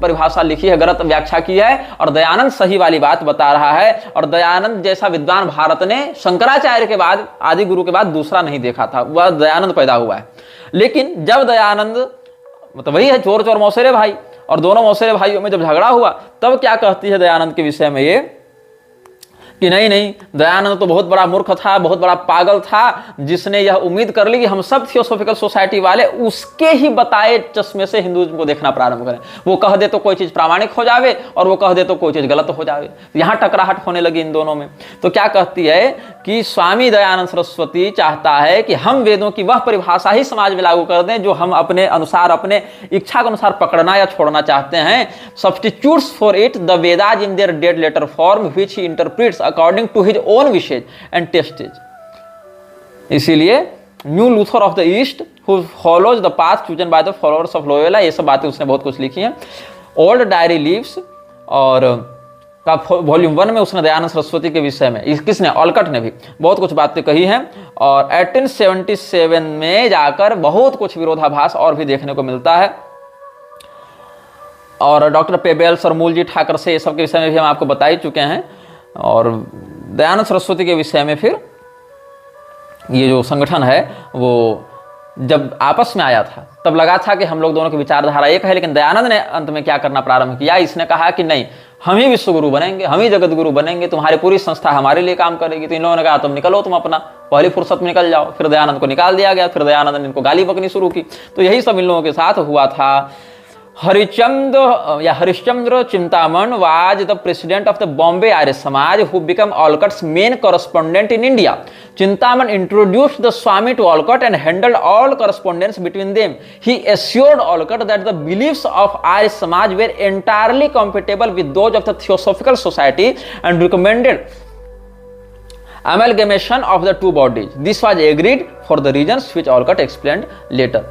परिभाषा लिखी है, गलत व्याख्या की है, और दयानंद सही वाली बात बता रहा है। और दयानंद जैसा विद्वान भारत ने शंकराचार्य के बाद, आदि गुरु के बाद दूसरा नहीं देखा था, वह दयानंद पैदा हुआ है। लेकिन जब दयानंद, मतलब वही है चोर चोर मौसेरे भाई, और दोनों मौसेरे भाइयों में जब झगड़ा हुआ, तब क्या कहती है दयानंद के विषय में ये कि नहीं नहीं, दयानंद तो बहुत बड़ा मूर्ख था, बहुत बड़ा पागल था, जिसने यह उम्मीद कर ली कि हम सब थियोसॉफिकल सोसाइटी वाले उसके ही बताए चश्मे से हिंदुइज्म को देखना प्रारंभ करें। वो कह दे तो कोई चीज प्रामाणिक हो जावे, और वो कह दे तो कोई चीज गलत हो जावे। यहां टकराहट होने लगी इन दोनों में। तो क्या कहती है कि स्वामी दयानंद सरस्वती चाहता है कि हम वेदों की वह परिभाषा ही समाज में लागू कर दें जो हम अपने अनुसार, अपने इच्छा के अनुसार पकड़ना या छोड़ना चाहते हैं। Substitutes for it the Vedas in their dead letter form which he interprets according to his own wishes and tastes. इसीलिए new Luther of the East who follows the path chosen by the followers of Loyola, ये सब बातें उसने बहुत कुछ लिखी हैं। Old diary leaves और का वॉल्यूम 1 में उसने दयानंद सरस्वती के विषय में, किसने, ऑलकट ने भी बहुत कुछ बातें कही हैं। और 1877 में जाकर बहुत कुछ विरोधाभास और भी देखने को मिलता है। और डॉक्टर पेबेल्स और मूलजी ठाकर से, ये सब के विषय में भी हम आपको बता ही चुके हैं। और दयानंद सरस्वती के विषय में फिर ये जो संगठन है वो जब आपस में आया था तब लगा था कि हम लोग दोनों की विचारधारा एक है, लेकिन दयानंद ने अंत में क्या करना प्रारंभ किया, इसने कहा कि नहीं, हम ही विश्व गुरु बनेंगे, हम ही जगत गुरु बनेंगे, तुम्हारी पूरी संस्था हमारे लिए काम करेगी। तो इन लोगों ने कहा तुम निकलो, तुम अपना पहली फुर्सत में निकल जाओ। फिर दयानंद को निकाल दिया गया, फिर दयानंद ने इनको गाली बकनी शुरू की। तो यही सब इन लोगों के साथ हुआ था। Harishchandra Chintaman was the president of the Bombay Arya Samaj, who became Olcott's main correspondent in India. Chintaman introduced the Swami to Olcott and handled all correspondence between them. He assured Olcott that the beliefs of Arya Samaj were entirely compatible with those of the Theosophical Society and recommended amalgamation of the two bodies. This was agreed for the reasons which Olcott explained later.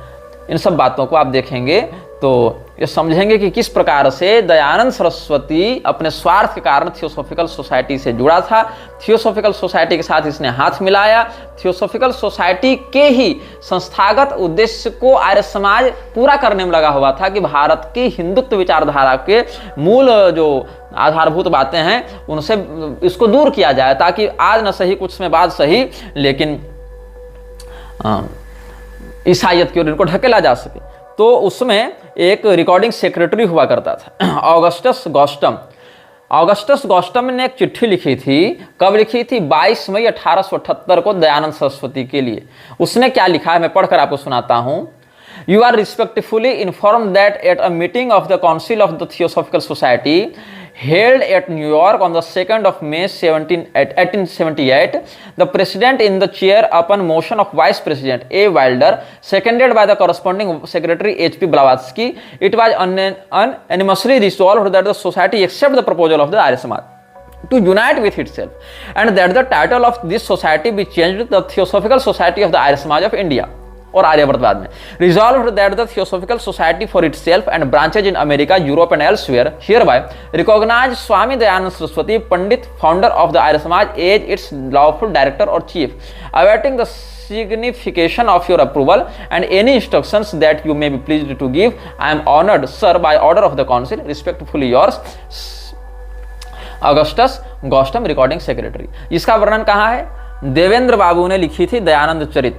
इन सब बातों को आप देखेंगे तो ये समझेंगे कि किस प्रकार से दयानंद सरस्वती अपने स्वार्थ के कारण थियोसॉफिकल सोसाइटी से जुड़ा था। थियोसॉफिकल सोसाइटी के साथ इसने हाथ मिलाया। थियोसॉफिकल सोसाइटी के ही संस्थागत उद्देश्य को आर्य समाज पूरा करने में लगा हुआ था कि भारत की हिंदुत्व विचारधारा के मूल जो आधारभूत बातें हैं उनसे इसको दूर किया जाए, ताकि आज न सही कुछ समय बाद सही लेकिन ईसाइयत की ओर इनको ढकेला जा सके। तो उसमें एक रिकॉर्डिंग सेक्रेटरी हुआ करता था, ऑगस्टस गॉस्टम। ऑगस्टस गॉस्टम ने एक चिट्ठी लिखी थी। कब लिखी थी? 22 मई 1878 को दयानंद सरस्वती के लिए। उसने क्या लिखा है मैं पढ़कर आपको सुनाता हूं। You are respectfully informed that at a meeting of the Council of the Theosophical Society held at New York on the 2nd of May 1878, the President in the chair upon motion of Vice President A. Wilder, seconded by the corresponding Secretary H.P. Blavatsky, it was unanimously resolved that the Society accept the proposal of the Arya Samaj to unite with itself, and that the title of this society be changed to the Theosophical Society of the Arya Samaj of India. और आर्यवर्तवाद में resolved that the Theosophical Society for itself and branches in America, Europe and elsewhere hereby recognize Swami Dayanand Saraswati, Pandit, founder of the Arya Samaj, as its lawful director or chief. Awaiting the signification of your approval and any instructions that you may be pleased to give, I am honored, sir, by order of the council, respectfully yours, Augustus Gostam, recording secretary. इसका वर्णन कहाँ है? देवेंद्र बाबू ने लिखी थी दयानंद चरित,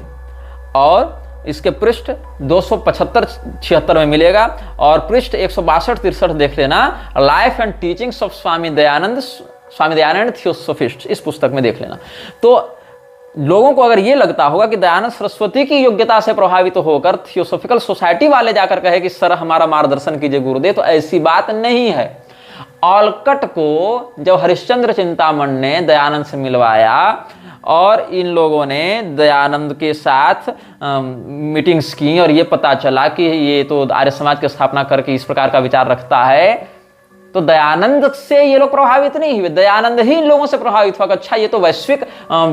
और इसके पृष्ठ 275-76 में मिलेगा, और पृष्ठ 162-63 देख लेना, life and teachings of Swami Dayanand theosophist, इस पुस्तक में देख लेना। तो लोगों को अगर ये लगता होगा कि दयानंद सरस्वती की योग्यता से प्रभावित होकर थियोसोफिकल सोसाइटी वाले जाकर कहे कि सर हमारा मार्गदर्शन कीजिए गुरुदेव, तो ऐसी बात नहीं है। ऑलकट को जब हरिश्चंद्र चिंतामण ने दयानंद से मिलवाया और इन लोगों ने दयानंद के साथ मीटिंग्स की और ये पता चला कि ये तो आर्य समाज की स्थापना करके इस प्रकार का विचार रखता है, तो दयानंद से ये लोग प्रभावित नहीं हुए, दयानंद ही इन लोगों से प्रभावित हुआ। अच्छा ये तो वैश्विक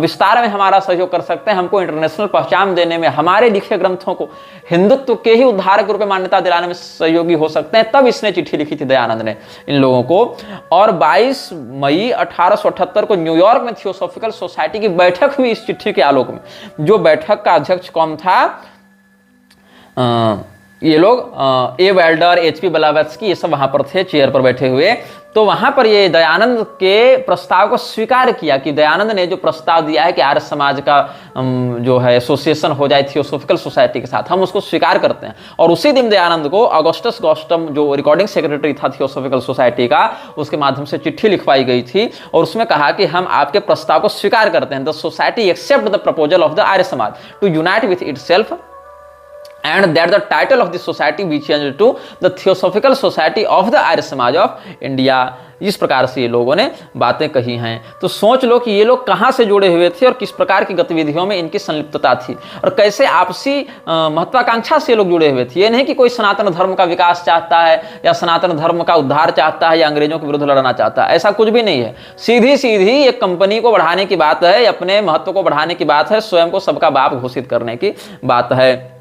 विस्तार में हमारा सहयोग कर सकते हैं, हमको इंटरनेशनल पहचान देने में, हमारे लिखे ग्रंथों को हिंदुत्व के ही उद्धारक के रूप में मान्यता दिलाने में सहयोगी हो सकते हैं। तब इसने चिट्ठी लिखी थी दयानंद ने इन लोगों को, और 22 मई 1878 को न्यूयॉर्क में थियोसॉफिकल सोसाइटी की बैठक हुई इस चिट्ठी के आलोक में। जो बैठक का अध्यक्ष कौन था? ये लोग ए वेल्डर, एचपी ब्लावत्स्की, ये सब वहां पर थे चेयर पर बैठे हुए। तो वहां पर ये दयानंद के प्रस्ताव को स्वीकार किया कि दयानंद ने जो प्रस्ताव दिया है कि आर्य समाज का जो है एसोसिएशन हो जाए थियोसॉफिकल सोसाइटी के साथ, हम उसको स्वीकार करते हैं। और उसी दिन दयानंद को ऑगस्टस गॉस्टम जो रिकॉर्डिंग सेक्रेटरी था थियोसॉफिकल सोसाइटी का, उसके माध्यम से चिट्ठी लिखवाई गई थी और उसमें कहा कि हम आपके प्रस्ताव को स्वीकार करते हैं। The society accept the proposal of the Arya Samaj to unite with itself and that the title of the society be changed to the Theosophical Society of the Arya Samaj of India। इस प्रकार से ये लोगों ने बातें कही हैं। तो सोच लो कि ये लोग कहाँ से जुड़े हुए थे और किस प्रकार की गतिविधियों में इनकी संलिप्तता थी और कैसे आपसी महत्वाकांक्षा से ये लोग जुड़े हुए थे। ये नहीं कि कोई सनातन धर्म का विकास चाहता है या सनातन धर्म का उद्धार चाहता है या अंग्रेजों के विरुद्ध लड़ना चाहता है, ऐसा कुछ भी नहीं है। सीधी सीधी एक कंपनी को बढ़ाने की बात है, अपने महत्व को बढ़ाने की बात है, स्वयं को सबका बाप घोषित करने की बात है।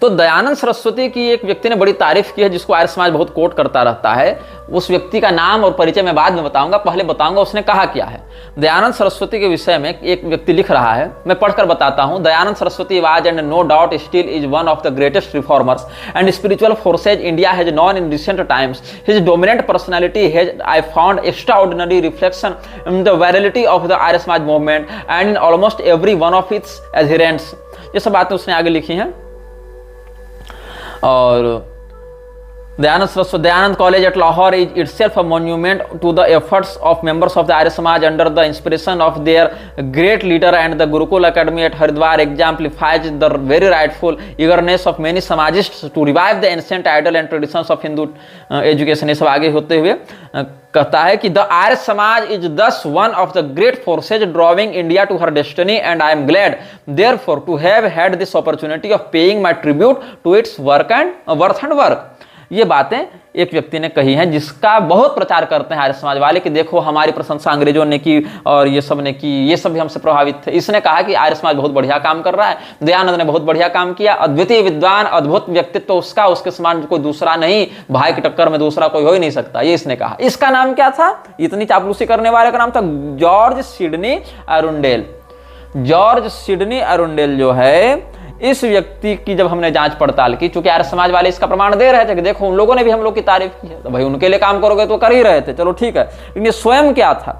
तो दयानंद सरस्वती की एक व्यक्ति ने बड़ी तारीफ की है, जिसको आर्य समाज बहुत कोट करता रहता है। उस व्यक्ति का नाम और परिचय मैं बाद में बताऊंगा, पहले बताऊंगा उसने कहा क्या है। दयानंद सरस्वती के विषय में एक व्यक्ति लिख रहा है, मैं पढ़कर बताता हूं। Dayanand Saraswati was and no doubt still is one of the greatest reformers and spiritual forces India has known in recent times. His dominant personality has I found extraordinary reflection in the virility of the Arya Samaj movement and in almost every one of its adherents. ये सब बातें उसने आगे लिखी हैं। और Dayanand College at Lahore is itself a monument to the efforts of members of the Arya Samaj under the inspiration of their great leader, and the Gurukul Academy at Haridwar exemplifies the very rightful eagerness of many Samajists to revive the ancient ideal and traditions of Hindu education। ये सब आगे होते हुए कहता है कि the Arya Samaj is thus one of the great forces drawing India to her destiny, and I am glad therefore to have had this opportunity of paying my tribute to its worth and work। ये बातें एक व्यक्ति ने कही हैं, जिसका बहुत प्रचार करते हैं आर्य समाज वाले कि देखो हमारी प्रशंसा अंग्रेजों ने की और ये सब ने की, ये सब भी हमसे प्रभावित थे। इसने कहा कि आर्य समाज बहुत बढ़िया काम कर रहा है, दयानंद ने बहुत बढ़िया काम किया, अद्वितीय विद्वान, अद्भुत व्यक्तित्व उसका, उसके समान कोई दूसरा नहीं, भाई की टक्कर में दूसरा कोई हो ही नहीं सकता, ये इसने कहा। इसका नाम क्या था? इतनी चापलूसी करने वाले का नाम था George Sidney Arundale. George Sidney Arundale जो है, इस व्यक्ति की जब हमने जांच पड़ताल की, चूंकि आर्य समाज वाले इसका प्रमाण दे रहे थे कि देखो उन लोगों ने भी हम लोग की तारीफ की है, तो भाई उनके लिए काम करोगे तो कर ही रहे थे, चलो ठीक है। लेकिन ये स्वयं क्या था?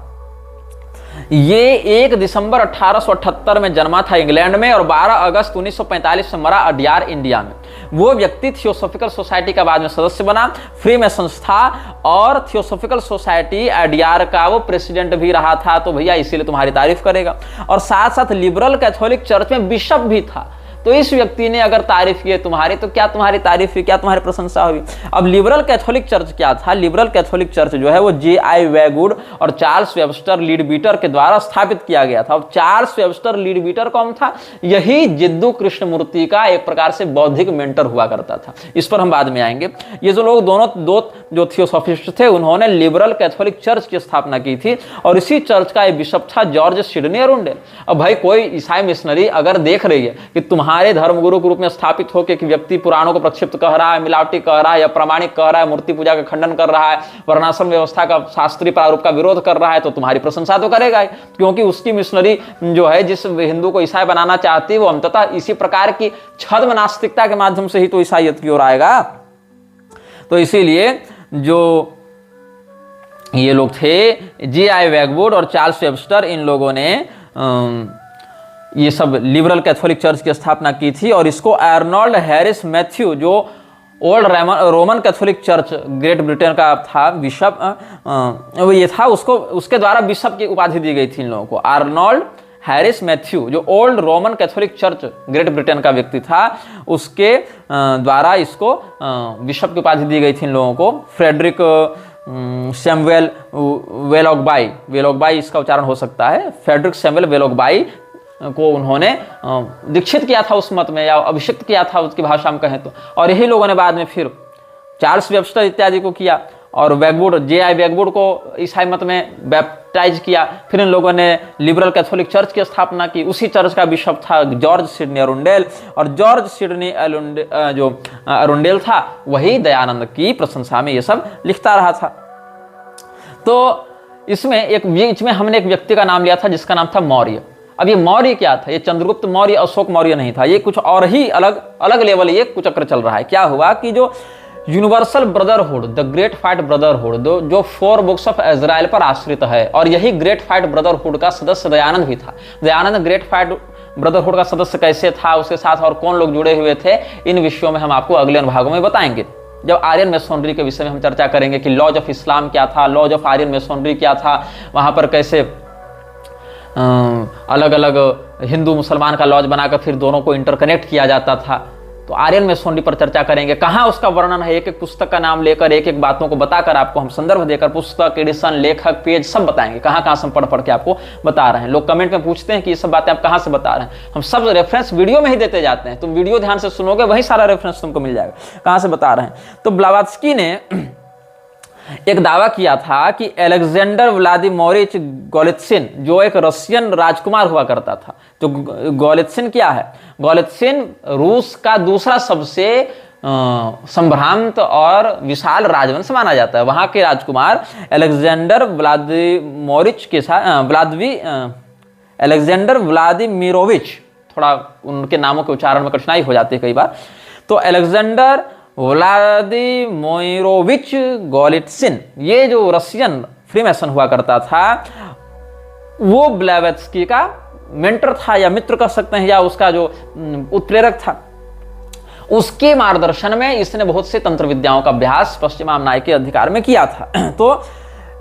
ये 1 दिसंबर 1878 में जन्मा था इंग्लैंड में और 12 अगस्त 1945 में मरा अडयार इंडिया में। वो व्यक्ति थियोसॉफिकल सोसाइटी का बाद में सदस्य बना, फ्री में संस्था और थियोसॉफिकल सोसाइटी अडयार का वो प्रेसिडेंट भी रहा था, तो भैया इसीलिए तुम्हारी तारीफ करेगा। और साथ साथ लिबरल कैथोलिक चर्च में बिशप भी था। तो इस व्यक्ति ने अगर तारीफ की है तुम्हारी, तो क्या तुम्हारी तारीफ हुई, क्या तुम्हारी प्रशंसा हुई? अब लिबरल कैथोलिक चर्च क्या था? लिबरल कैथोलिक चर्च जो है वो J.I. वेगवुड और चार्ल्स वेबस्टर लीडबीटर के द्वारा स्थापित किया गया था। अब चार्ल्स वेबस्टर लीडबीटर कौन था? यही जिद्दू कृष्णमूर्ति का एक प्रकार से बौद्धिक मेंटर हुआ करता था। इस पर हम बाद में आएंगे। ये जो लोग दो जो थियोसॉफिस्ट थे, उन्होंने लिबरल कैथोलिक चर्च की स्थापना की थी और इसी चर्च का एक बिशप था जॉर्ज सिडनी अरुंडेल। अब भाई कोई ईसाई मिशनरी अगर देख रही है कि हमारे धर्मगुरु के रूप में स्थापित होकर कि व्यक्ति पुराणों को प्रक्षिप्त कह रहा है, मिलावटी कह रहा है या प्रामाणिक कह रहा है, मूर्ति पूजा का खंडन कर रहा है, वर्णाश्रम व्यवस्था का शास्त्रीय प्रारूप का विरोध कर रहा है, तो तुम्हारी प्रशंसा तो करेगा ही, क्योंकि उसकी मिशनरी जो है जिस हिंदू को ईसाई बनाना चाहती है वो अंततः इसी प्रकार की छद्म नास्तिकता के माध्यम से ही तो ईसाईयत की ओर आएगा। तो इसीलिए जो ये लोग थे J.I. वेगवुड और चार्ल्स वेबस्टर, इन लोगों ने ये सब लिबरल कैथोलिक चर्च की स्थापना की थी। और इसको आर्नोल्ड हैरिस मैथ्यू, जो old Roman Catholic church great Britain का था बिशप, वो ये था, उसके द्वारा बिशप की उपाधि दी गई थी इन लोगों को। आर्नोल्ड हैरिस मैथ्यू जो old Roman Catholic church great Britain का व्यक्ति था, उसके द्वारा इसको बिशप की उपाधि दी गई थी इन लोगों को। फ्रेडरिक सैमुएल वेलोगबाई इसका उच्चारण हो सकता है, फ्रेडरिक सैमुएल वेलोगबाई को उन्होंने दीक्षित किया था उस मत में, या अभिषिक्त किया था उसकी भाषा में कहें तो। और यही लोगों ने बाद में फिर चार्ल्स वेबस्टर इत्यादि को किया, और वेगवुड J.I. वेगवुड को ईसाई मत में बैप्टाइज किया। फिर इन लोगों ने लिबरल कैथोलिक चर्च की स्थापना की। उसी चर्च का बिशप था जॉर्ज सिडनी अरुंडेल, और जॉर्ज सिडनी जो अरुंडेल था वही दयानंद की प्रशंसा में ये सब लिखता रहा था। तो इसमें एक बीच में हमने एक व्यक्ति का नाम लिया था जिसका नाम था मौर्य। अब ये मौर्य क्या था? ये चंद्रगुप्त मौर्य, अशोक मौर्य नहीं था, ये कुछ और ही अलग लेवल ये कुचक्र चल रहा है। क्या हुआ कि जो universal brotherhood, the great fight brotherhood, जो 4 बुक्स ऑफ इजराइल पर आश्रित है, और यही ग्रेट फाइट ब्रदरहुड का सदस्य दयानंद भी था। दयानंद ग्रेट फाइट ब्रदरहुड का सदस्य कैसे था, उसके साथ और कौन लोग जुड़े हुए थे, इन विषयों में हम आपको अगले अनुभागों में बताएंगे। जब आर्यन मेसोनरी के विषय में हम चर्चा करेंगे कि लॉज ऑफ इस्लाम क्या था, लॉज ऑफ आर्यन मेसोनरी क्या था, वहां पर कैसे अलग अलग हिंदू मुसलमान का लॉज बनाकर फिर दोनों को इंटरकनेक्ट किया जाता था, तो आर्यन मेसोनरी पर चर्चा करेंगे। कहाँ उसका वर्णन है, एक एक पुस्तक का नाम लेकर, एक एक बातों को बताकर आपको हम संदर्भ देकर पुस्तक, एडिशन, लेखक, पेज सब बताएंगे, कहाँ कहाँ से हम पढ़ के आपको बता रहे हैं। लोग कमेंट में पूछते हैं कि ये सब बातें आप कहाँ से बता रहे हैं, हम सब रेफरेंस वीडियो में ही देते जाते हैं। तुम वीडियो ध्यान से सुनोगे वही सारा रेफरेंस तुमको मिल जाएगा, कहाँ से बता रहे हैं। तो ब्लावात्स्की ने एक दावा किया था कि अलेक्जेंडर व्लादिमीरोविच गोलित्सिन, जो एक रशियन राजकुमार हुआ करता था। तो गोलित्सिन क्या है? गोलित्सिन रूस का दूसरा सबसे संभ्रांत और विशाल राजवंश माना जाता है। वहां के राजकुमार अलेक्जेंडर व्लादिमीरोविच के साथ अलेक्जेंडर व्लादिमीरोविच, थोड़ा उनके नामों के उच्चारण में कठिनाई हो जाती है कई बार, तो अलेक्जेंडर व्लादिमीरोविच गोलित्सिन, ये जो रशियन फ्रीमेसन हुआ करता था, वो ब्लेवेत्स्की का मेंटर था या मित्र कह सकते हैं, या उसका जो उत्प्रेरक था। उसके मार्गदर्शन में इसने बहुत से तंत्र विद्याओं का अभ्यास पश्चिमामनाय के अधिकार में किया था। तो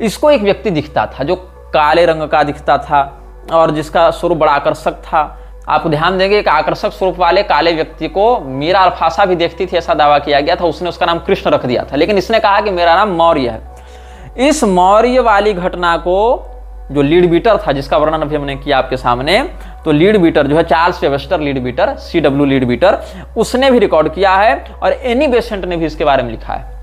इसको एक व्यक्ति दिखता था जो काले रंग का दिखता था और जिसका स्वरूप बड़ा आकर्षक था। आप ध्यान देंगे एक आकर्षक स्वरूप वाले काले व्यक्ति को मीरा अल्फासा भी देखती थी, ऐसा दावा किया गया था। उसने उसका नाम कृष्ण रख दिया था, लेकिन इसने कहा कि मेरा नाम मौर्य है। इस मौर्य वाली घटना को जो लीड बीटर था, जिसका वर्णन अभी हमने किया आपके सामने, तो लीड बीटर जो है Charles Webster Leadbeater, CW Leadbeater, उसने भी रिकॉर्ड किया है और एनी बेसेंट ने भी इसके बारे में लिखा है।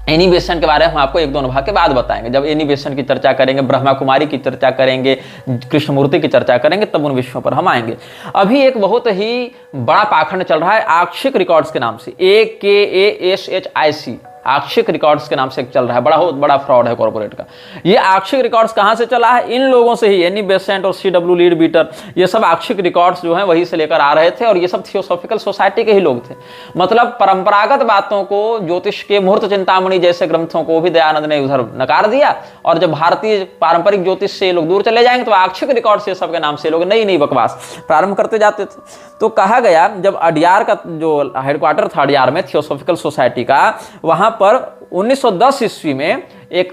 एनी बेसेंट के बारे में हम आपको एक दो अनुभव के बाद बताएंगे। जब एनी बेसेंट की चर्चा करेंगे, ब्रह्मा कुमारी की चर्चा करेंगे, कृष्णमूर्ति की चर्चा करेंगे, तब उन विषयों पर हम आएंगे। अभी एक बहुत ही बड़ा पाखंड चल रहा है आक्षिक रिकॉर्ड्स के नाम से, AKASHIC, आक्षिक रिकॉर्ड्स के नाम से चल रहा है। बहुत बड़ा फ्रॉड है कॉर्पोरेट का। ये आक्षिक रिकॉर्ड्स कहां से चला है? इन लोगों से ही। एनी बेसेंट और CW लीड बीटर, ये सब आक्षिक रिकॉर्ड्स जो हैं वही से लेकर आ रहे थे, और ये सब थियोसॉफिकल सोसाइटी के ही लोग थे। मतलब परंपरागत बातों को, ज्योतिष के मुहूर्त चिंतामणि जैसे ग्रंथों को भी दयानंद ने उधर नकार दिया, और जब भारतीय पारंपरिक ज्योतिष से लोग दूर चले जाएंगे तो आक्षिक रिकॉर्ड से सबके नाम से लोग नई नई बकवास प्रारंभ करते जाते थे। तो कहा गया, जब अडियार का जो हेडक्वार्टर था अडियार में थियोसॉफिकल सोसाइटी का, वहां पर 1910 ईस्वी में एक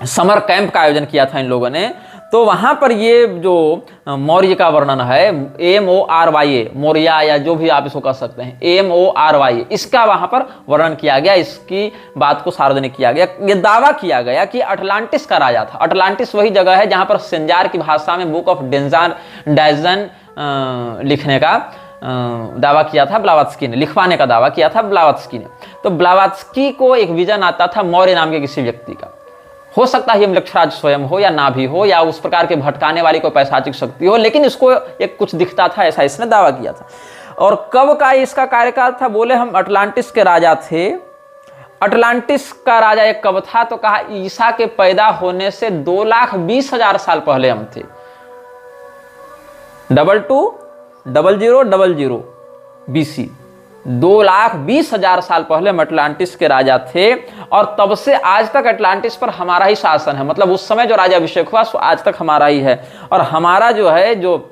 समर कैंप का आयोजन किया था इन लोगों ने। तो वहां पर ये जो मौर्य का वर्णन है, MORYA, मौर्या या जो भी आप इसको कह सकते हैं, MORYA, इसका वहां पर वर्णन किया गया, इसकी बात को सार्वजनिक किया गया। ये दावा किया गया कि अटलांटिस का राजा था। अटलांटिस वही जगह है जहां पर सेंजार की भाषा में बुक ऑफ डायजन लिखने का दावा किया था ब्लावत्स्की ने, लिखवाने का दावा किया था ब्लावत्स्की ने। तो ब्लावत्स्की को एक विजन आता था मौर्य नाम के किसी व्यक्ति का। हो सकता है यमलक्षराज स्वयं हो या ना भी हो, या उस प्रकार के भटकाने वाली कोई पैशाचिक शक्ति हो, लेकिन इसको एक कुछ दिखता था, ऐसा इसने दावा किया था। और कब का इसका कार्यकाल था? बोले हम अटलांटिस के राजा थे। अटलांटिस का राजा एक कब था? तो कहा ईसा के पैदा होने से 2,20,000 साल पहले हम थे। 220000 BC, 2,20,000 साल पहले हम अटलांटिस के राजा थे, और तब से आज तक अटलांटिस पर हमारा ही शासन है। मतलब उस समय जो राजा अभिषेक हुआ सो आज तक हमारा ही है, और हमारा जो है जो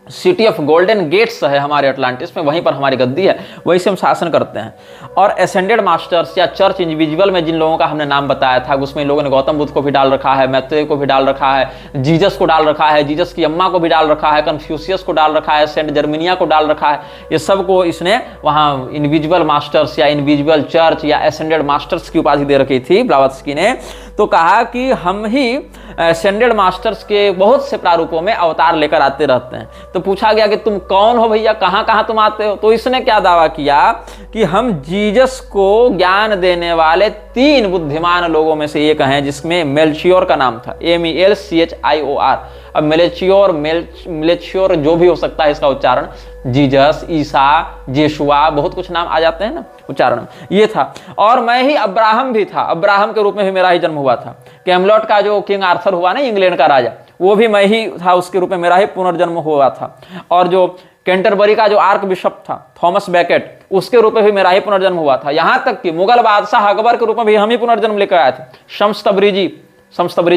सिटी ऑफ गोल्डन गेट्स है हमारे अटलांटिस में, वहीं पर हमारी गद्दी है, वहीं से हम शासन करते हैं। और एसेंडेड मास्टर्स या चर्च इंडिविजुअल में जिन लोगों का हमने नाम बताया था, उसमें लोगों ने गौतम बुद्ध को भी डाल रखा है, मैत्रेय को भी डाल रखा है, जीसस को डाल रखा है, जीसस की अम्मा को भी डाल रखा है, कन्फ्यूशियस को डाल रखा है, सेंट जर्मिनिया को डाल रखा है। ये सबको इसने वहाँ इंडिविजुअल मास्टर्स या इंडिविजुअल चर्च या एसेंडेड मास्टर्स की उपाधि दे रखी थी ब्लावत्स्की ने। तो कहा कि हम ही एसेंडेड मास्टर्स के बहुत से प्रारूपों में अवतार लेकर आते रहते हैं। तो पूछा गया कि तुम कौन हो भैया, कहां कहां तुम आते हो? तो इसने क्या दावा किया कि हम जीसस को ज्ञान देने वाले 3 बुद्धिमान लोगों में से एक हैं, जिसमें मेल्चियोर का नाम था, MELCHIOR। अब मेलेचियोर जो भी हो सकता है इसका उच्चारण, जीसस, ईसा, जेशुआ, बहुत कुछ नाम आ जाते हैं ना उच्चारण में, ये था। और मैं ही अब्राहम भी था, अब्राहम के रूप में भी मेरा ही जन्म हुआ था। कैमलॉट का जो किंग आर्थर हुआ ना इंग्लैंड का राजा, वो भी मैं ही था, उसके रूप में मेरा ही पुनर्जन्म हुआ था। और जो कैंटरबरी का जो आर्क बिशप था थॉमस बैकेट, उसके रूप में भी मेरा ही पुनर्जन्म हुआ था। यहां तक कि मुगल बादशाह अकबर के रूप में भी हम ही पुनर्जन्म लेकर आए थे। शम्स तबरीजी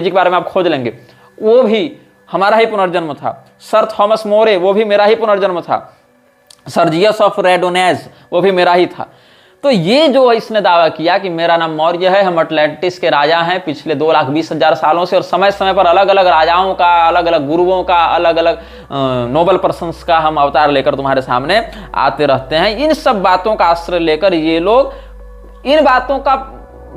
के बारे में आप खोज लेंगे, वो भी हमारा ही पुनर्जन्म था। सर थॉमस मोरे, वो भी मेरा ही पुनर्जन्म था। सर्जियस ऑफ रेडोनेज, वो भी मेरा ही था। तो ये जो इसने दावा किया कि मेरा नाम मौर्य है, हम अटलांटिस के राजा हैं पिछले 2,20,000 सालों से, और समय समय पर अलग अलग राजाओं का, अलग अलग गुरुओं का, अलग अलग नोबल पर्सन्स का हम अवतार लेकर तुम्हारे सामने आते रहते हैं। इन सब बातों का आश्रय लेकर ये लोग इन बातों का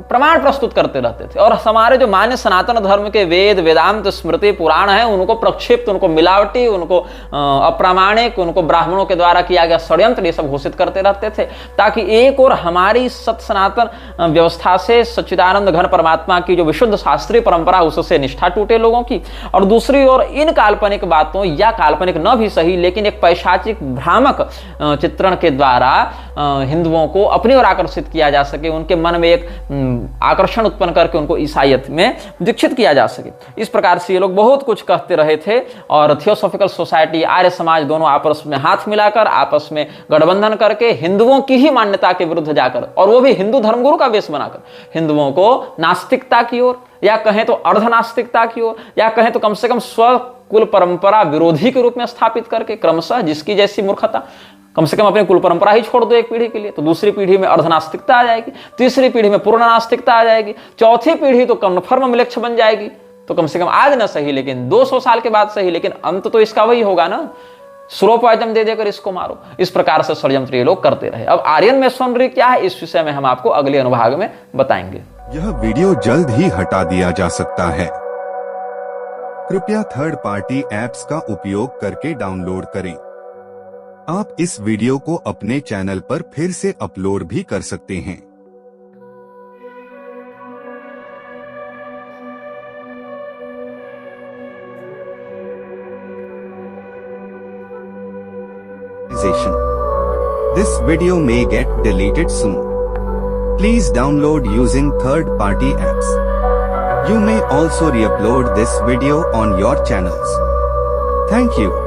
प्रमाण प्रस्तुत करते रहते थे। और हमारे जो मान्य सनातन धर्म के वेद, वेदांत, स्मृति, पुराण है, उनको प्रक्षिप्त, उनको मिलावटी, उनको अप्रामाणिक, उनको ब्राह्मणों के द्वारा किया गया षड्यंत्र, ये सब घोषित करते रहते थे, ताकि एक और हमारी सत सनातन व्यवस्था से, सच्चिदानंद घन परमात्मा की जो विशुद्ध शास्त्रीय परंपरा, उससे निष्ठा टूटे लोगों की, और दूसरी ओर इन काल्पनिक बातों, या काल्पनिक न भी सही लेकिन एक पैशाचिक भ्रामक चित्रण के द्वारा हिंदुओं को अपनी ओर आकर्षित किया जा सके, उनके मन में एक आकर्षण उत्पन्न करके उनको ईसाईयत में दीक्षित किया जा सके। इस प्रकार से ये लोग बहुत कुछ कहते रहे थे। और थियोसॉफिकल सोसाइटी, आर्य समाज दोनों आपस में हाथ मिलाकर, आपस में गठबंधन करके हिंदुओं की ही मान्यता के विरुद्ध जाकर, और वो भी हिंदू धर्मगुरु का वेश बनाकर, हिंदुओं को नास्तिकता की ओर, या कहें तो अर्धनास्तिकता की ओर, या कहें तो कम से कम स्व कुल परंपरा विरोधी के रूप में स्थापित करके क्रमशः, जिसकी जैसी मूर्खता, कम से कम अपनी कुल परंपरा ही छोड़ दो एक पीढ़ी के लिए, तो दूसरी पीढ़ी में अर्धनास्तिकता आ जाएगी, तीसरी पीढ़ी में पूर्ण नास्तिकता आ जाएगी, चौथी पीढ़ी तो कन्फर्म मिलेच्छ बन जाएगी। तो कम से कम आज ना सही लेकिन 200 साल के बाद सही, लेकिन अंत तो इसका वही होगा ना, स्लो पॉइजन दे देकर इसको मारो। इस प्रकार से षड्यंत्र ये लोग करते रहे। अब आर्यन मेसोनरी क्या है, इस विषय में हम आपको अगले अनुभाग में बताएंगे। यह वीडियो जल्द ही हटा दिया जा सकता है। कृपया थर्ड पार्टी ऐप्स का उपयोग करके डाउनलोड करें। आप इस वीडियो को अपने चैनल पर फिर से अपलोड भी कर सकते हैं। This video may get deleted soon. Please download using third-party apps. You may also re-upload this video on your channels. Thank you.